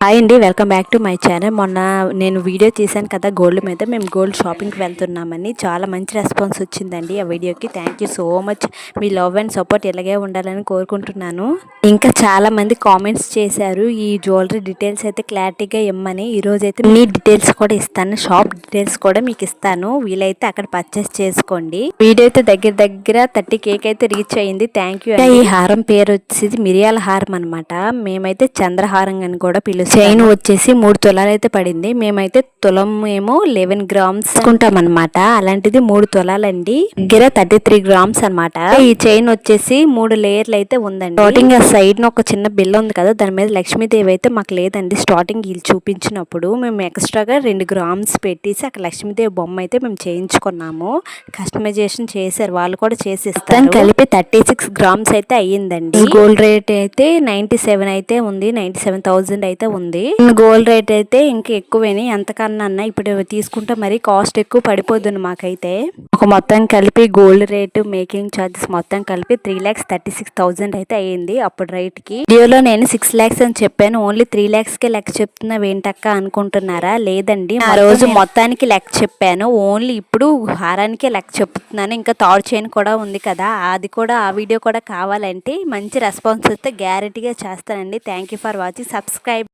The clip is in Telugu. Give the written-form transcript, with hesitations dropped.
హాయ్ అండి, welcome back to my channel. మొన్న నేను వీడియో తీశాను కదా గోల్డ్ మీద. మేము గోల్డ్ షాపింగ్కి వెళ్తున్నామని చాలా మంచి రెస్పాన్స్ వచ్చిందండి ఆ వీడియోకి. Thank you so much. Me love and support ఇలాగే ఉండాలని కోరుకుంటున్నాను. ఇంకా చాలా మంది కామెంట్స్ చేశారు ఈ జ్యువెలరీ డీటెయిల్స్ అయితే క్లారిటీగా ఇమ్మని. ఈరోజు అయితే మీ డీటెయిల్స్ కూడా ఇస్తాను, షాప్ డీటెయిల్స్ కూడా మీకు ఇస్తాను. వీలైతే అక్కడ పర్చేస్ చేసుకోండి. వీడియో అయితే దగ్గర 30K అయితే రీచ్ అయ్యింది. Thank you. ఈ హారం పేరు వచ్చేసి మిరియాల హారం అనమాట. మేమైతే చంద్రహారం అని కూడా పిలుస్తాం. చైన్ వచ్చేసి 3 తులాలు అయితే పడింది. మేమైతే తులం ఏమో 11 గ్రామ్స్ తీసుకుంటాం అనమాట. అలాంటిది 3 తులాలండి, దగ్గర 33 గ్రామ్స్ అనమాట. ఈ చైన్ వచ్చేసి 3 లేయర్లు అయితే ఉందండి. స్టార్టింగ్ ఆ సైడ్ ఒక చిన్న బిల్ల ఉంది కదా, దాని మీద లక్ష్మీదేవి అయితే మాకు లేదండి. స్టార్టింగ్ వీళ్ళు చూపించినప్పుడు మేము ఎక్స్ట్రాగా 2 గ్రామ్స్ పెట్టేసి అక్కడ లక్ష్మీదేవి బొమ్మ అయితే మేము చేయించుకున్నాము. కస్టమైజేషన్ చేశారు, వాళ్ళు కూడా చేసిస్తారు. కలిపి 36 గ్రామ్స్ అయితే అయ్యిందండి. గోల్డ్ రేట్ అయితే 97 అయితే ఉంది, 97,000 అయితే ఉంది. గోల్డ్ రేట్ అయితే ఇంకా ఎక్కువేని, ఎంతకన్నా ఇప్పుడు తీసుకుంటే మరి కాస్ట్ ఎక్కువ పడిపోతుంది మాకైతే. ఒక మొత్తం కలిపి గోల్డ్ రేటు, మేకింగ్ ఛార్జెస్ మొత్తం కలిపి 3,36,000 అయితే అయ్యింది అప్పుడు రేట్ కి. వీడియోలో నేను 6 lakhs అని చెప్పాను, ఓన్లీ 3 lakhs లెక్క చెప్తున్నావు ఏంటక్క అనుకుంటున్నారా? లేదండి, ఆ రోజు మొత్తానికి లెక్క చెప్పాను, ఓన్లీ ఇప్పుడు హారానికే లెక్క చెప్తున్నాను. ఇంకా థర్డ్ చైన్ కూడా ఉంది కదా, అది కూడా ఆ వీడియో కూడా కావాలంటే మంచి రెస్పాన్స్ అయితే గ్యారెంటీగా చేస్తానండి. Thank you for watching. Subscribe.